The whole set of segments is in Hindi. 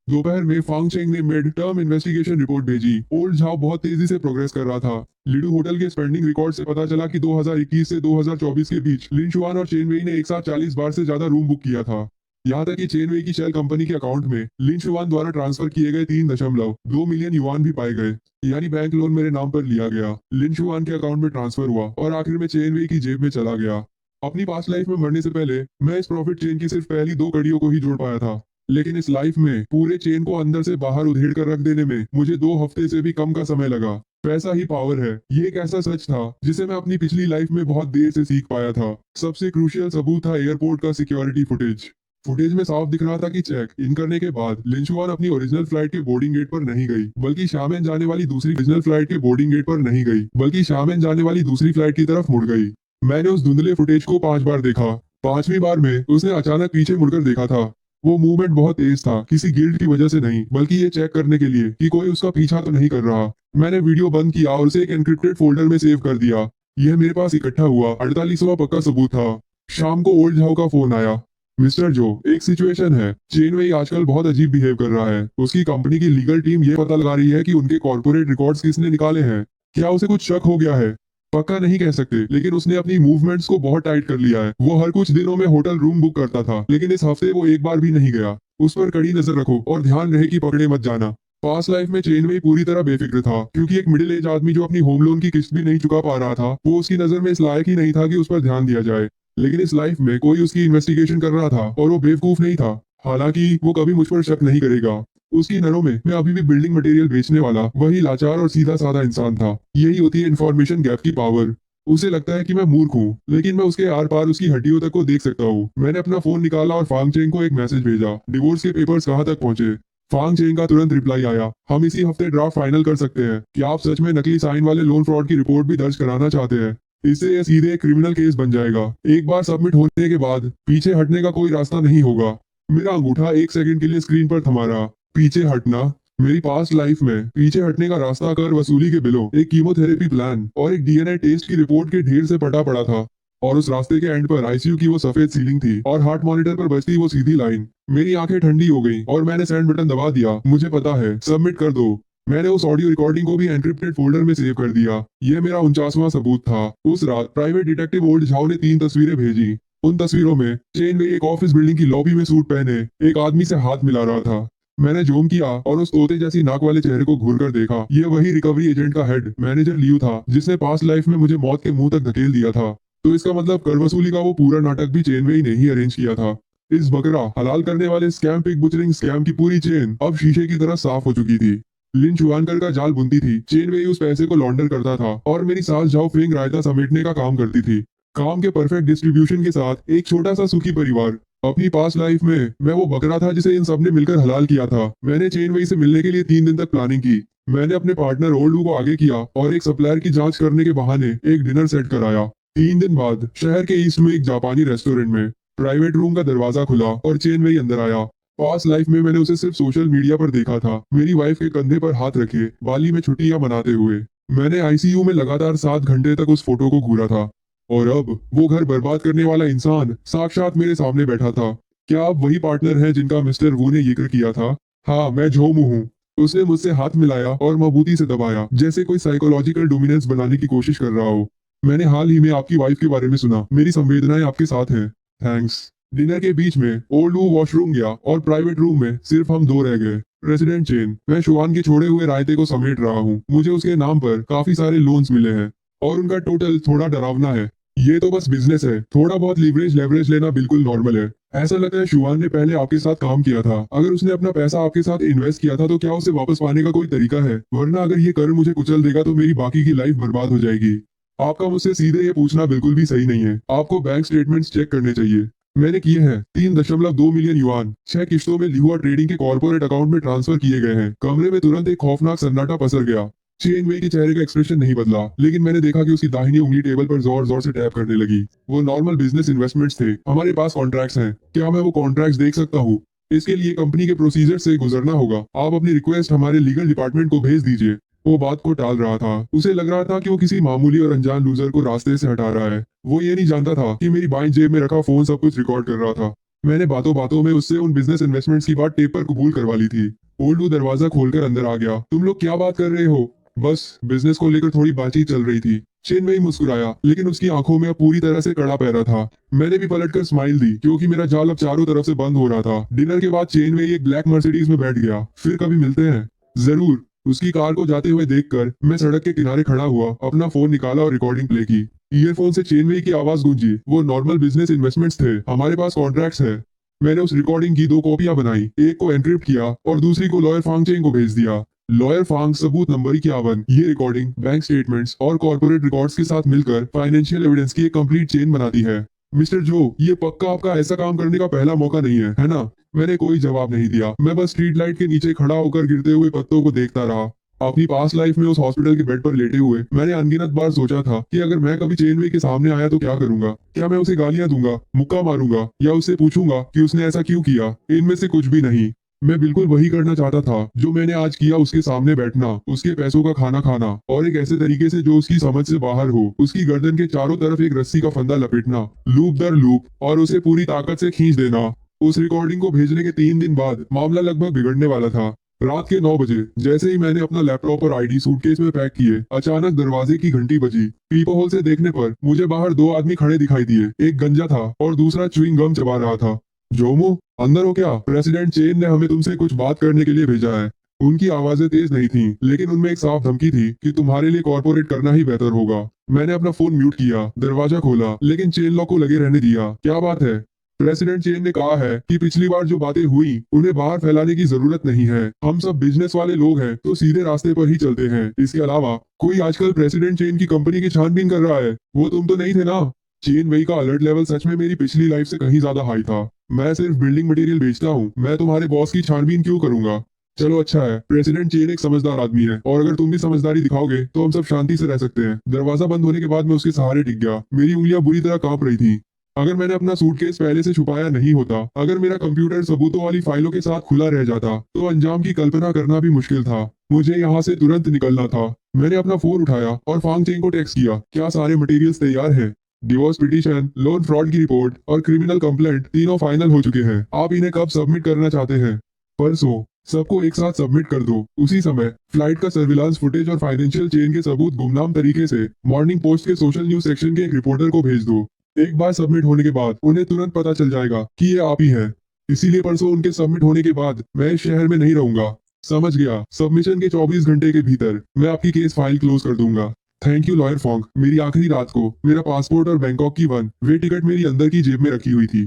दोपहर में फांग चेंग ने मिड टर्म इन्वेस्टिगेशन रिपोर्ट भेजी। ओल्ड झाओ बहुत तेजी से प्रोग्रेस कर रहा था। लिडू होटल के स्पेंडिंग रिकॉर्ड से पता चला कि 2021 से 2024 के बीच लिन शुआन और चेन वेई ने एक साथ 40 बार से ज्यादा रूम बुक किया था। यहाँ तक कि चेन वेई की शेल कंपनी के अकाउंट में लिन शुआन द्वारा ट्रांसफर किए गए 3.2 मिलियन युआन भी पाए गए। यानी बैंक लोन मेरे नाम पर लिया गया, लिन शुआन के अकाउंट में ट्रांसफर हुआ और आखिर में चेन वेई की जेब में चला गया। अपनी पास्ट लाइफ में मरने से पहले मैं इस प्रॉफिट चेन की सिर्फ पहली दो कड़ियों को ही जोड़ पाया था, लेकिन इस लाइफ में पूरे चेन को अंदर से बाहर उधेड़ कर रख देने में मुझे 2 हफ्ते से भी कम का समय लगा। पैसा ही पावर है, ये एक ऐसा सच था जिसे मैं अपनी पिछली लाइफ में बहुत देर से सीख पाया था। सबसे क्रूशियल सबूत था एयरपोर्ट का सिक्योरिटी फुटेज। फुटेज में साफ दिख रहा था कि चेक इन करने के बाद लिंचुआन अपनी ओरिजिनल फ्लाइट के बोर्डिंग गेट पर नहीं गई, बल्कि शामेन जाने वाली दूसरी ओरिजिनल फ्लाइट के बोर्डिंग गेट पर नहीं गई, बल्कि शामेन जाने वाली दूसरी फ्लाइट की तरफ मुड़ गई। मैंने उस धुंधले फुटेज को 5 बार देखा। 5वीं बार में उसने अचानक पीछे मुड़कर देखा था। वो मूवमेंट बहुत तेज था, किसी गिल्ट की वजह से नहीं, बल्कि ये चेक करने के लिए कि कोई उसका पीछा तो नहीं कर रहा। मैंने वीडियो बंद किया और उसे एक एन्क्रिप्टेड फोल्डर में सेव कर दिया। यह मेरे पास इकट्ठा हुआ 48वां पक्का सबूत था। शाम को ओल्ड झाओ का फोन आया। मिस्टर जो, एक सिचुएशन है। चेन वेई आजकल बहुत अजीब बिहेव कर रहा है। उसकी कंपनी की लीगल टीम ये पता लगा रही है कि उनके कॉर्पोरेट रिकॉर्ड्स किसने निकाले हैं। क्या उसे कुछ शक हो गया है? पक्का नहीं कह सकते, लेकिन उसने अपनी मूवमेंट्स को बहुत टाइट कर लिया है। वो हर कुछ दिनों में होटल रूम बुक करता था, लेकिन इस हफ्ते वो एक बार भी नहीं गया। उस पर कड़ी नजर रखो और ध्यान रहे कि पकड़े मत जाना। पास्ट लाइफ में चेन वेई पूरी तरह बेफिक्र था, क्योंकि एक मिडिल एज आदमी जो अपनी होम लोन की किस्त भी नहीं चुका पा रहा था, वो उसकी नजर में इस लायक ही नहीं था कि उस पर ध्यान दिया जाए। लेकिन इस लाइफ में कोई उसकी इन्वेस्टिगेशन कर रहा था और वो बेवकूफ नहीं था। हालांकि वो कभी मुझ पर शक नहीं करेगा। उसकी नजरों में मैं अभी भी बिल्डिंग मटेरियल बेचने वाला वही लाचार और सीधा साधा इंसान था। यही होती है इन्फॉर्मेशन गैप की पावर। उसे लगता है कि मैं मूर्ख हूँ, लेकिन मैं उसके आर पार उसकी हड्डियों तक को देख सकता हूँ। मैंने अपना फोन निकाला और फांग चेंग को एक मैसेज भेजा, डिवोर्स के पेपर्स कहाँ तक पहुंचे। फांग चेंग का तुरंत रिप्लाई आया, हम इसी हफ्ते ड्राफ्ट फाइनल कर सकते हैं। क्या आप सच में नकली साइन वाले लोन फ्रॉड की रिपोर्ट भी दर्ज कराना चाहते हैं? इससे यह सीधे एक क्रिमिनल केस बन जाएगा। एक बार सबमिट होने के बाद पीछे हटने का कोई रास्ता नहीं होगा। मेरा अंगूठा 1 सेकंड के लिए स्क्रीन पर थमा रहा। पीछे हटना? मेरी पास्ट लाइफ में पीछे हटने का रास्ता कर वसूली के बिलों, एक कीमोथेरेपी प्लान और एक डीएनए टेस्ट की रिपोर्ट के ढेर से पटा पड़ा था। और उस रास्ते के एंड पर आईसीयू की वो सफेद सीलिंग थी और हार्ट मॉनिटर पर बजती वो सीधी लाइन। मेरी आंखें ठंडी हो गई और मैंने सेंड बटन दबा दिया। मुझे पता है, सबमिट कर दो। मैंने उस ऑडियो रिकॉर्डिंग को भी एन्क्रिप्टेड फोल्डर में सेव कर दिया। यह मेरा 49वां सबूत था। उस रात प्राइवेट डिटेक्टिव ओल्ड झाओ ने 3 तस्वीरें भेजी। उन तस्वीरों में चेन वेई एक ऑफिस बिल्डिंग की लॉबी में सूट पहने एक आदमी से हाथ मिला रहा था। मैंने जूम किया और उस तोते जैसी नाक वाले चेहरे को घूर कर देखा। यह वही रिकवरी एजेंट का हेड मैनेजर लियू था, जिसने पास्ट लाइफ में मुझे मौत के मुंह तक धकेल दिया था। तो इसका मतलब कर वसूली का वो पूरा नाटक भी चेन वेई ने ही अरेंज किया था। इस बकरा हलाल करने वाले स्कैम पिग बुचरिंग स्कैम की पूरी चेन अब शीशे की तरह साफ हो चुकी थी। लिन चुआनकर का जाल बुनती थी, चेन वेई उस पैसे को लॉन्डर करता था और मेरी सास जाओ फेंग रायता समेटने का काम करती थी। काम के परफेक्ट डिस्ट्रीब्यूशन के साथ एक छोटा सा सुखी परिवार। अपनी पास्ट लाइफ में मैं वो बकरा था जिसे इन सब ने मिलकर हलाल किया था। मैंने चेन वेई से मिलने के लिए 3 दिन तक प्लानिंग की। मैंने अपने पार्टनर ओल्डू को आगे किया और एक सप्लायर की जांच करने के बहाने एक डिनर सेट कराया। 3 दिन बाद शहर के ईस्ट में एक जापानी रेस्टोरेंट में प्राइवेट रूम का दरवाजा खुला और चेन वेई अंदर आया। पास्ट लाइफ में मैंने उसे सिर्फ सोशल मीडिया पर देखा था, मेरी वाइफ के कंधे पर हाथ रखे बाली में छुट्टियां मनाते हुए। मैंने आईसीयू में लगातार 7 घंटे तक उस फोटो को घूरा था। और अब वो घर बर्बाद करने वाला इंसान साक्षात मेरे सामने बैठा था। क्या आप वही पार्टनर हैं जिनका मिस्टर वू ने जिक्र किया था? हाँ, मैं झोमू हूँ। उसने मुझसे हाथ मिलाया और मजबूती से दबाया, जैसे कोई साइकोलॉजिकल डोमिनेंस बनाने की कोशिश कर रहा हो। मैंने हाल ही में आपकी वाइफ के बारे में सुना, मेरी संवेदनाएं आपके साथ हैं। थैंक्स। डिनर के बीच में ओल्ड वू वॉशरूम गया और प्राइवेट रूम में सिर्फ हम दो रह गए। रेसिडेंट चेन, मैं शुआन के छोड़े हुए रायते को समेट रहा हूँ। मुझे उसके नाम पर काफी सारे लोन्स मिले हैं और उनका टोटल थोड़ा डरावना है। ये तो बस बिजनेस है, थोड़ा बहुत लीवरेज लेवरेज लेना बिल्कुल नॉर्मल है। ऐसा लगता है शुआन ने पहले आपके साथ काम किया था। अगर उसने अपना पैसा आपके साथ इन्वेस्ट किया था तो क्या उसे वापस पाने का कोई तरीका है? वरना अगर ये कर मुझे कुचल देगा तो मेरी बाकी की लाइफ बर्बाद हो जाएगी। आपका मुझसे सीधे ये पूछना बिल्कुल भी सही नहीं है। आपको बैंक स्टेटमेंट्स चेक करने चाहिए। मैंने किए हैं। 3.2 मिलियन युआन 6 किश्तों में लिहुआ ट्रेडिंग के कॉर्पोरेट अकाउंट में ट्रांसफर किए गए हैं। कमरे में तुरंत एक खौफनाक सन्नाटा पसर गया। चेन वेई के चेहरे का एक्सप्रेशन नहीं बदला, लेकिन मैंने देखा कि उसकी दाहिनी उंगली टेबल पर जोर जोर से टैप करने लगी। वो नॉर्मल बिजनेस इन्वेस्टमेंट्स थे। हमारे पास कॉन्ट्रैक्ट्स हैं। क्या मैं वो कॉन्ट्रैक्ट्स देख सकता हूँ? इसके लिए कंपनी के प्रोसीजर से गुजरना होगा। आप अपनी रिक्वेस्ट हमारे लीगल डिपार्टमेंट को भेज दीजिए। वो बात को टाल रहा था। उसे लग रहा था कि वो किसी मामूली और अनजान लूजर को रास्ते से हटा रहा है। वो ये नहीं जानता था कि मेरी बाईं जेब में रखा फोन सब कुछ रिकॉर्ड कर रहा था। मैंने बातों बातों में उससे उन बिजनेस इन्वेस्टमेंट्स की बात टेप पर कबूल करवा ली थी। ओल्ड वो दरवाजा खोलकर अंदर आ गया। तुम लोग क्या बात कर रहे हो? बस बिजनेस को लेकर थोड़ी बातचीत चल रही थी। चेन वही मुस्कुराया, लेकिन उसकी आंखों में अब पूरी तरह से कड़ा पहरा था। मैंने भी पलटकर स्माइल दी, क्योंकि मेरा जाल अब चारों तरफ से बंद हो रहा था। डिनर के बाद चेन वही एक ब्लैक मर्सिडीज में बैठ गया। फिर कभी मिलते हैं। जरूर। उसकी कार को जाते हुए देखकर मैं सड़क के किनारे खड़ा हुआ, अपना फोन निकाला और रिकॉर्डिंग प्ले की। ईयरफोन से चेनवे की आवाज गूंजी। वो नॉर्मल बिजनेस इन्वेस्टमेंट्स थे, हमारे पास कॉन्ट्रैक्ट्स है। मैंने उस रिकॉर्डिंग की 2 कॉपियां बनाई, एक को एनक्रिप्ट किया और दूसरी को लॉयर फांगचेन को भेज दिया। लॉयर फांग सबूत नंबर 51। ये रिकॉर्डिंग बैंक स्टेटमेंट्स और कॉर्पोरेट रिकॉर्ड्स के साथ मिलकर फाइनेंशियल एविडेंस की एक कंप्लीट चेन बनाती है। मिस्टर जो, ये पक्का आपका ऐसा काम करने का पहला मौका नहीं है ना? मैंने कोई जवाब नहीं दिया। मैं बस स्ट्रीट लाइट के नीचे खड़ा होकर गिरते हुए पत्तों को देखता रहा। अपनी पास्ट लाइफ में उस हॉस्पिटल के बेड पर लेटे हुए मैंने अनगिनत बार सोचा था कि अगर मैं कभी चेनवे के सामने आया तो क्या करूंगा। क्या मैं उसे गालियां दूंगा, मुक्का मारूंगा, या उससे पूछूंगा कि उसने ऐसा क्यों किया? इनमें से कुछ भी नहीं। मैं बिल्कुल वही करना चाहता था जो मैंने आज किया, उसके सामने बैठना, उसके पैसों का खाना खाना, और एक ऐसे तरीके से जो उसकी समझ से बाहर हो। उसकी गर्दन के चारों तरफ एक रस्सी का फंदा लपेटना, लूप दर लूप, और उसे पूरी ताकत से खींच देना। उस रिकॉर्डिंग को भेजने के 3 दिन बाद मामला लगभग बिगड़ने वाला था। रात के 9 बजे जैसे ही मैंने अपना लैपटॉप और आईडी सूटकेस में पैक किए, अचानक दरवाजे की घंटी बजी। पीपो होल से देखने पर मुझे बाहर 2 आदमी खड़े दिखाई दिए। एक गंजा था और दूसरा च्युइंग गम चबा रहा था। जोमो, अंदर हो क्या? प्रेसिडेंट चेन ने हमें तुमसे कुछ बात करने के लिए भेजा है। उनकी आवाजें तेज नहीं थीं, लेकिन उनमें एक साफ धमकी थी कि तुम्हारे लिए कॉर्पोरेट करना ही बेहतर होगा। मैंने अपना फोन म्यूट किया, दरवाजा खोला, लेकिन चेन लॉक को लगे रहने दिया। क्या बात है? प्रेसिडेंट चेन ने कहा है कि पिछली बार जो बातें हुई उन्हें बाहर फैलाने की जरूरत नहीं है। हम सब बिजनेस वाले लोग हैं तो सीधे रास्ते पर ही चलते हैं। इसके अलावा कोई आजकल प्रेसिडेंट चेन की कंपनी की छानबीन कर रहा है। वो तुम तो नहीं थे ना? चेन वही का अलर्ट लेवल सच में मेरी पिछली लाइफ से कहीं ज्यादा हाई था। मैं सिर्फ बिल्डिंग मटेरियल बेचता हूँ, मैं तुम्हारे बॉस की छानबीन क्यों करूंगा? चलो अच्छा है, प्रेसिडेंट चेन एक समझदार आदमी है, और अगर तुम भी समझदारी दिखाओगे तो हम सब शांति से रह सकते हैं। दरवाजा बंद होने के बाद मैं उसके सहारे टिक गया। मेरी उंगलियां बुरी तरह कांप रही थी। अगर मैंने अपना सूटकेस पहले से छुपाया नहीं होता, अगर मेरा कंप्यूटर सबूतों वाली फाइलों के साथ खुला रह जाता, तो अंजाम की कल्पना करना भी मुश्किल था। मुझे यहाँ से तुरंत निकलना था। मैंने अपना फोन उठाया और फांग चेंग को टेक्स्ट किया, क्या सारे मटेरियल्स तैयार हैं? डिवोर्स पिटीशन, लोन फ्रॉड की रिपोर्ट और क्रिमिनल कंप्लेंट तीनों फाइनल हो चुके हैं। आप इन्हें कब सबमिट करना चाहते हैं? परसों। सबको एक साथ सबमिट कर दो, उसी समय। फ्लाइट का सर्विलांस फुटेज और फाइनेंशियल चेन के सबूत गुमनाम तरीके से मॉर्निंग पोस्ट के सोशल न्यूज सेक्शन के एक रिपोर्टर को भेज दो। एक बार सबमिट होने के बाद उन्हें तुरंत पता चल जाएगा कि ये आप ही हैं। इसीलिए परसों उनके सबमिट होने के बाद मैं इस शहर में नहीं रहूंगा। समझ गया? सबमिशन के 24 घंटे के भीतर मैं आपकी केस फाइल क्लोज कर दूंगा। Thank you lawyer Fong. मेरी आखिरी रात को मेरा पासपोर्ट और बैंकॉक की वे टिकट मेरी अंदर की जेब में रखी हुई थी।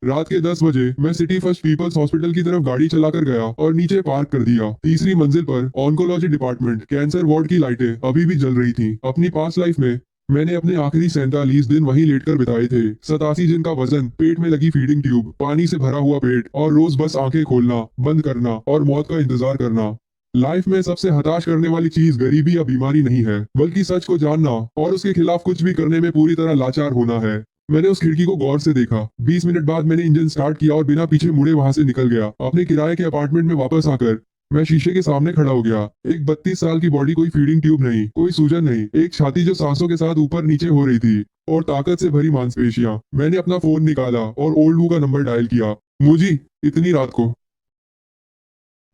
रात के 10 बजे मैं सिटी फर्स्ट पीपल्स हॉस्पिटल की तरफ गाड़ी चलाकर गया और नीचे पार्क कर दिया। तीसरी मंजिल पर ऑन्कोलॉजी डिपार्टमेंट कैंसर वार्ड की लाइटें अभी भी जल रही थीं। अपनी पास्ट लाइफ में मैंने अपने आखिरी 47 दिन वहीं लेटकर बिताए थे। 87 जिनका वजन, पेट में लगी फीडिंग ट्यूब, पानी से भरा हुआ पेट, और रोज बस आंखें खोलना, बंद करना और मौत का इंतजार करना। लाइफ में सबसे हताश करने वाली चीज गरीबी या बीमारी नहीं है, बल्कि सच को जानना और उसके खिलाफ कुछ भी करने में पूरी तरह लाचार होना है। मैंने उस खिड़की को गौर से देखा। 20 मिनट बाद मैंने इंजन स्टार्ट किया और बिना पीछे मुड़े वहां से निकल गया। अपने किराए के अपार्टमेंट में वापस आकर मैं शीशे के सामने खड़ा हो गया। एक 32 साल की बॉडी, कोई फीडिंग ट्यूब नहीं, कोई सूजन नहीं, एक छाती जो सांसों के साथ ऊपर नीचे हो रही थी, और ताकत से भरी मांसपेशियां। मैंने अपना फोन निकाला और ओल्ड वू का नंबर डायल किया। मुझी, इतनी रात को।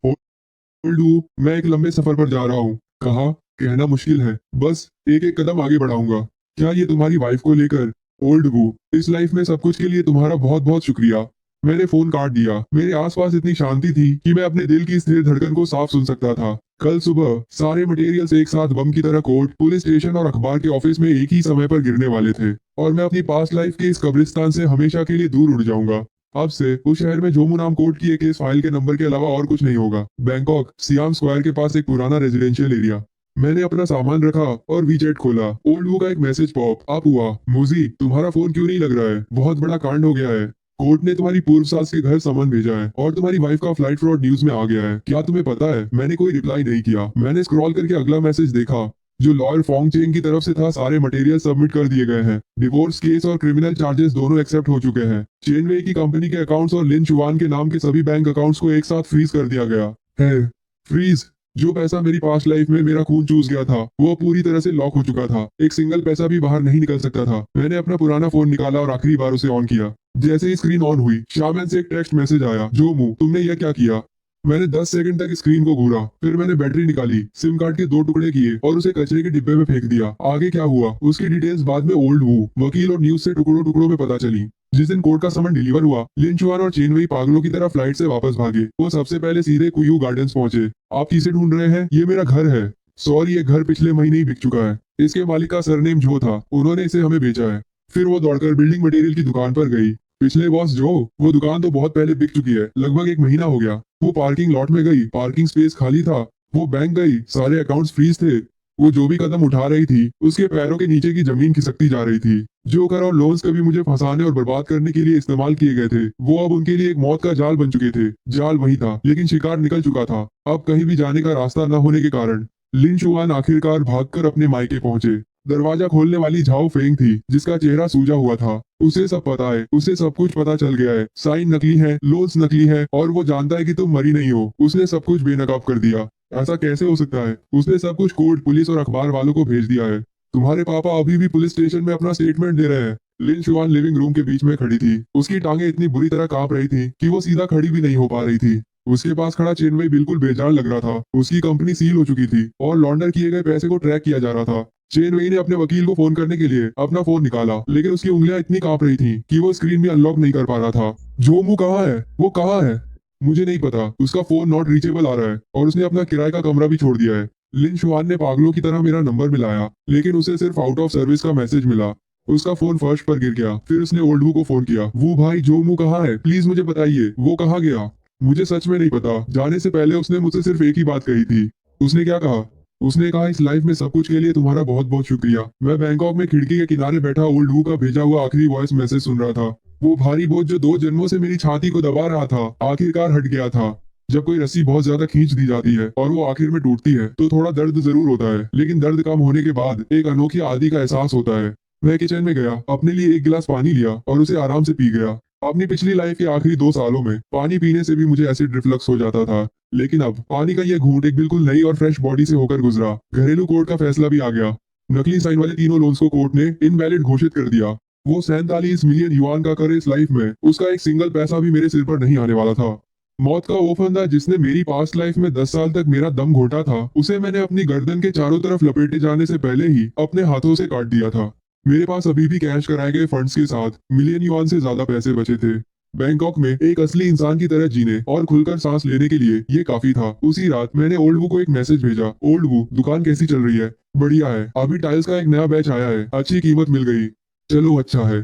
ओल्ड वू, मैं एक लंबे सफर पर जा रहा हूँ। कहा, कहना मुश्किल है, बस एक एक कदम आगे बढ़ाऊंगा। क्या ये तुम्हारी वाइफ को लेकर? ओल्ड वू, इस लाइफ में सब कुछ के लिए तुम्हारा बहुत बहुत शुक्रिया। मैंने फोन काट दिया। मेरे आसपास इतनी शांति थी कि मैं अपने दिल की स्थिर धड़कन को साफ सुन सकता था। कल सुबह सारे मटेरियल्स एक साथ बम की तरह कोर्ट, पुलिस स्टेशन और अखबार के ऑफिस में एक ही समय पर गिरने वाले थे, और मैं अपनी पास्ट लाइफ के इस कब्रिस्तान से हमेशा के लिए दूर उड़ जाऊंगा। अब से उस शहर में जोमू नाम कोर्ट की एक केस फाइल के नंबर के अलावा और कुछ नहीं होगा। बैंकॉक सियाम स्क्वायर के पास एक पुराना रेजिडेंशियल एरिया। मैंने अपना सामान रखा और वीचैट खोला। ओल्ड वू का एक मैसेज पॉप अप हुआ। मुजी, तुम्हारा फोन क्यों नहीं लग रहा है? बहुत बड़ा कांड हो गया है। कोर्ट ने तुम्हारी पूर्व सास के घर समन भेजा है और तुम्हारी वाइफ का फ्लाइट फ्रॉड न्यूज में आ गया है। क्या तुम्हें पता है? मैंने कोई रिप्लाई नहीं किया। मैंने स्क्रॉल करके अगला मैसेज देखा, जो लॉयर फोंग चेंग की तरफ से था। सारे मटेरियल सबमिट कर दिए गए हैं। डिवोर्स केस और क्रिमिनल चार्जेस दोनों एक्सेप्ट हो चुके हैं। चेनवे की कंपनी के अकाउंट्स और लिन चुवान के नाम के सभी बैंक अकाउंट्स को एक साथ फ्रीज कर दिया गया है। फ्रीज? जो पैसा मेरी पास्ट लाइफ में मेरा खून चूस गया था वो पूरी तरह से लॉक हो चुका था। एक सिंगल पैसा भी बाहर नहीं निकल सकता था। मैंने अपना पुराना फोन निकाला और आखिरी बार उसे ऑन किया। जैसे ही स्क्रीन ऑन हुई, शामन से एक टेक्स्ट मैसेज आया, जो मुंह तुमने यह क्या किया। मैंने 10 सेकंड तक स्क्रीन को घूरा, फिर मैंने बैटरी निकाली, सिम कार्ड के 2 टुकड़े किए और उसे कचरे के डिब्बे में फेंक दिया। आगे क्या हुआ उसकी डिटेल्स बाद में ओल्ड वू वकील और न्यूज से टुकड़ों टुकड़ों में पता चली। जिस दिन कोर्ट का समन डिलीवर हुआ, लिन चुआन और चेन वई पागलों की तरह फ्लाइट से वापस भागे। वो सबसे पहले सीधे कुयू गार्डन्स पहुंचे। आप किसे ढूंढ रहे हैं? ये मेरा घर है। सॉरी, ये घर पिछले महीने ही बिक चुका है। इसके मालिक का सरनेम जो था, उन्होंने इसे हमें बेचा है। फिर वो दौड़कर बिल्डिंग मटेरियल की दुकान पर गई। पिछले बॉस जो, वो दुकान तो बहुत पहले बिक चुकी है, लगभग 1 महीना हो गया। वो पार्किंग लॉट में गई, पार्किंग स्पेस खाली था। वो बैंक गई, सारे अकाउंट्स फ्रीज थे। वो जो भी कदम उठा रही थी, उसके पैरों के नीचे की जमीन खिसकती जा रही थी। जो कर और लोन्स कभी मुझे फंसाने और बर्बाद करने के लिए इस्तेमाल किए गए थे, वो अब उनके लिए एक मौत का जाल बन चुके थे। जाल वही था, लेकिन शिकार निकल चुका था। अब कहीं भी जाने का रास्ता न होने के कारण लिन चुआन आखिरकार भागकर अपने मायके पहुंचे। दरवाजा खोलने वाली झाओ फेंग थी, जिसका चेहरा सूजा हुआ था। उसे सब पता है, उसे सब कुछ पता चल गया है। साइन नकली है, लोन्स नकली है, और वो जानता है कि तुम मरी नहीं हो। उसने सब कुछ बेनकाब कर दिया। ऐसा कैसे हो सकता है? उसने सब कुछ कोर्ट, पुलिस और अखबार वालों को भेज दिया है। तुम्हारे पापा अभी भी पुलिस स्टेशन में अपना स्टेटमेंट दे रहे हैं। लिन शुआन लिविंग रूम के बीच में खड़ी थी। उसकी टांगे इतनी बुरी तरह कांप रही थी कि वो सीधा खड़ी भी नहीं हो पा रही थी। उसके पास खड़ा चेन्नई बिल्कुल बेजान लग रहा था। उसकी कंपनी सील हो चुकी थी और लॉन्डर किए गए पैसे को ट्रैक किया जा रहा था। चेनवई ने अपने वकील को फोन करने के लिए अपना फोन निकाला, लेकिन उसकी उंगलियां इतनी कांप रही थीं कि वो स्क्रीन भी अनलॉक नहीं कर पा रहा था। जो मुंह कहाँ है? वो कहाँ है? मुझे नहीं पता। उसका फोन नॉट रीचेबल आ रहा है और उसने अपना किराए का कमरा भी छोड़ दिया है। लिन शुआन ने पागलों की तरह मेरा नंबर मिलाया, लेकिन उसे सिर्फ आउट ऑफ सर्विस का मैसेज मिला। उसका फोन फर्श पर गिर गया। फिर उसने ओल्ड वू को फोन किया। वो भाई, जो मुंह कहाँ है? प्लीज मुझे बताइए, वो कहाँ गया? मुझे सच में नहीं पता। जाने से पहले उसने मुझसे सिर्फ एक ही बात कही थी। उसने क्या कहा? उसने कहा, इस लाइफ में सब कुछ के लिए तुम्हारा बहुत बहुत शुक्रिया। मैं बैंकॉक में खिड़की के किनारे बैठा ओल्ड वू का भेजा हुआ आखिरी वॉइस मैसेज सुन रहा था। वो भारी बोझ जो 2 जन्मों से मेरी छाती को दबा रहा था, आखिरकार हट गया था। जब कोई रस्सी बहुत ज्यादा खींच दी जाती है और वो आखिर में टूटती है, तो थोड़ा दर्द जरूर होता है, लेकिन दर्द कम होने के बाद एक अनोखी आदि का एहसास होता है। मैं किचन में गया, अपने लिए एक गिलास पानी लिया और उसे आराम से पी गया। अपनी पिछली लाइफ के आखिरी 2 सालों में पानी पीने से भी मुझे एसिड रिफ्लक्स हो जाता था, लेकिन अब पानी का ये घूंट एक बिल्कुल नई और फ्रेश बॉडी से होकर गुजरा। घरेलू कोर्ट का फैसला भी आ गया। नकली साइन वाले तीनों लोन्स को कोर्ट ने इनवैलिड घोषित कर दिया। वो 47 मिलियन युआन का कर इस लाइफ में उसका एक सिंगल पैसा भी मेरे सिर पर नहीं आने वाला था। मौत का वो फंदा जिसने मेरी पास्ट लाइफ में 10 साल तक मेरा दम घोटा था, उसे मैंने अपनी गर्दन के चारों तरफ लपेटे जाने से पहले ही अपने हाथों से काट दिया था। मेरे पास अभी भी कैश कराए गए फंड्स के साथ मिलियन युआन से ज्यादा पैसे बचे थे। बैंकॉक में एक असली इंसान की तरह जीने और खुलकर सांस लेने के लिए ये काफी था। उसी रात मैंने ओल्ड वू को एक मैसेज भेजा। ओल्ड वू, दुकान कैसी चल रही है? बढ़िया है, अभी टाइल्स का एक नया बैच आया है, अच्छी कीमत मिल गई। चलो अच्छा है।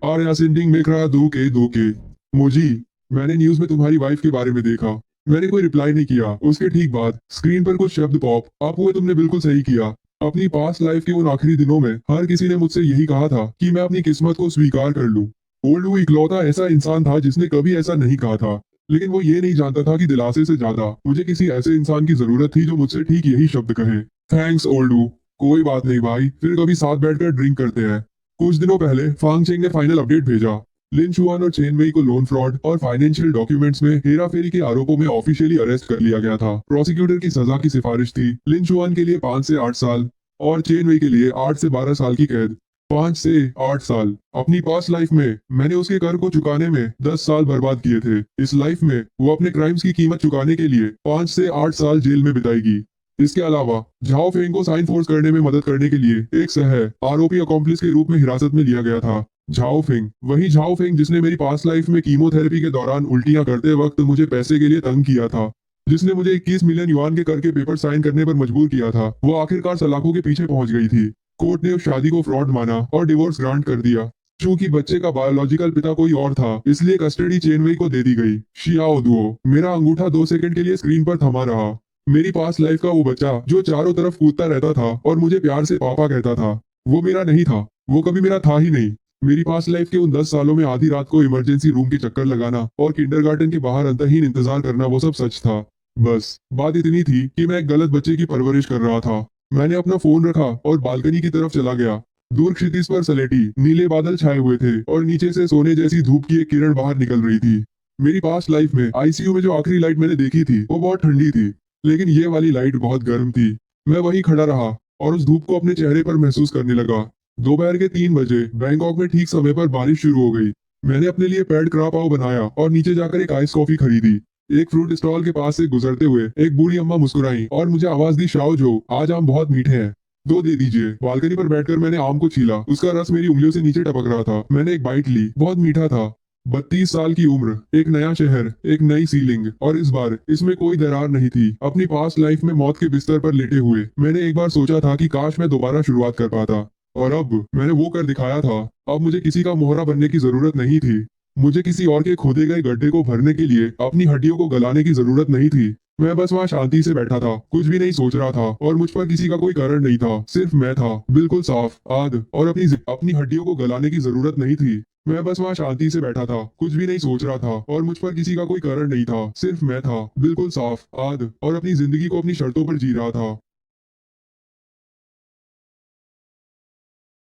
आर्या सिंडिंग में रहा दो के मोजी, मैंने न्यूज में तुम्हारी वाइफ के बारे में देखा। मैंने कोई रिप्लाई नहीं किया। उसके ठीक बाद स्क्रीन पर कुछ शब्द पॉप आप हुए। तुमने बिल्कुल सही किया। अपनी पास्ट लाइफ के उन आखिरी दिनों में हर किसी ने मुझसे यही कहा था कि मैं अपनी किस्मत को स्वीकार कर लूं। ओल्ड वो इकलौता ऐसा इंसान था जिसने कभी ऐसा नहीं कहा था, लेकिन वो ये नहीं जानता था कि दिलासे से ज्यादा मुझे किसी ऐसे इंसान की जरूरत थी जो मुझसे ठीक यही शब्द कहे। थैंक्स ओल्ड वू। कोई बात नहीं भाई, फिर कभी साथ बैठकर ड्रिंक करते हैं। कुछ दिनों पहले फांग चेंग ने फाइनल अपडेट भेजा। लिन शुआन और चेन वेई को लोन फ्रॉड और फाइनेंशियल डॉक्यूमेंट्स में हेराफेरी के आरोपों में ऑफिशियली अरेस्ट कर लिया गया था। प्रोसिक्यूटर की सजा की सिफारिश थी लिन शुआन के लिए 5 से 8 साल और चेन वेई के लिए 8 से 12 साल की कैद। 5 से 8 साल। अपनी पास्ट लाइफ में मैंने उसके कर को चुकाने में 10 साल बर्बाद किए थे। इस लाइफ में वो अपने क्राइम्स की कीमत चुकाने के लिए 5 से 8 साल जेल में बिताएगी। इसके अलावा झाओ फेंग को साइन फोर्स करने में मदद करने के लिए एक सह आरोपी अकॉम्प्लिस के रूप में हिरासत में लिया गया था। झाओ फेंग, वही झाओ फेंग जिसने मेरी पास्ट लाइफ में कीमोथेरेपी के दौरान उल्टियां करते वक्त मुझे पैसे के लिए तंग किया था, जिसने मुझे 21 मिलियन युआन के कर के पेपर साइन करने पर मजबूर किया था। वो आखिरकार सलाखों के पीछे पहुंच गई थी। कोर्ट ने उस शादी को फ्रॉड माना और डिवोर्स ग्रांट कर दिया। चूंकि बच्चे का बायोलॉजिकल पिता कोई और था, इसलिए कस्टडी चेनवई को दे दी गई। शियाओ दुओ, मेरा अंगूठा 2 सेकंड के लिए स्क्रीन पर थमा रहा। मेरी पास्ट लाइफ का वो बच्चा जो चारों तरफ कूदता रहता था और मुझे प्यार से पापा कहता था, वो मेरा नहीं था। वो कभी मेरा था ही नहीं। मेरी पास्ट लाइफ के उन 10 सालों में आधी रात को इमरजेंसी रूम के चक्कर लगाना और किंडरगार्टन के बाहर अंतहीन इंतजार करना, वो सब सच था। बस बात इतनी थी कि मैं एक गलत बच्चे की परवरिश कर रहा था। मैंने अपना फोन रखा और बालकनी की तरफ चला गया। दूर क्षितिज पर सलेटी नीले बादल छाए हुए थे और नीचे से सोने जैसी धूप की एक किरण बाहर निकल रही थी। मेरी पास्ट लाइफ में आईसीयू में जो आखिरी लाइट मैंने देखी थी वो बहुत ठंडी थी, लेकिन ये वाली लाइट बहुत गर्म थी। मैं वहीं खड़ा रहा और उस धूप को अपने चेहरे पर महसूस करने लगा। दोपहर के 3 बजे बैंकॉक में ठीक समय पर बारिश शुरू हो गई। मैंने अपने लिए पैड क्रा पाव बनाया और नीचे जाकर एक आइस कॉफी खरीदी। एक फ्रूट स्टॉल के पास से गुजरते हुए एक बूढ़ी अम्मा मुस्कुराई और मुझे आवाज दी, शाओ जो, आज आम बहुत मीठे हैं, दो दे दीजिए। बालकनी पर बैठकर मैंने आम को छीला, उसका रस मेरी उंगलियों से नीचे टपक रहा था। मैंने एक बाइट ली, बहुत मीठा था। 32 साल की उम्र, एक नया शहर, एक नई सीलिंग, और इस बार इसमें कोई दरार नहीं थी। अपनी पास्ट लाइफ में मौत के बिस्तर पर लेटे हुए मैंने एक बार सोचा था कि काश मैं दोबारा शुरुआत कर पाता, और अब मैंने वो कर दिखाया था। अब मुझे किसी का मोहरा बनने की जरूरत नहीं थी। मुझे किसी और के खोदे गए गड्ढे को भरने के लिए अपनी हड्डियों को गलाने की जरूरत नहीं थी। मैं बस वहां शांति से बैठा था, कुछ भी नहीं सोच रहा था, और मुझ पर किसी का कोई कारण नहीं था, सिर्फ मैं था, बिल्कुल साफ, आद, और अपनी हड्डियों को गलाने की जरूरत नहीं थी। मैं बस वहां शांति से बैठा था, कुछ भी नहीं सोच रहा था, और मुझ पर किसी का कोई कारण नहीं था, सिर्फ मैं था, बिल्कुल साफ, आद, और अपनी जिंदगी को अपनी शर्तों पर जी रहा था।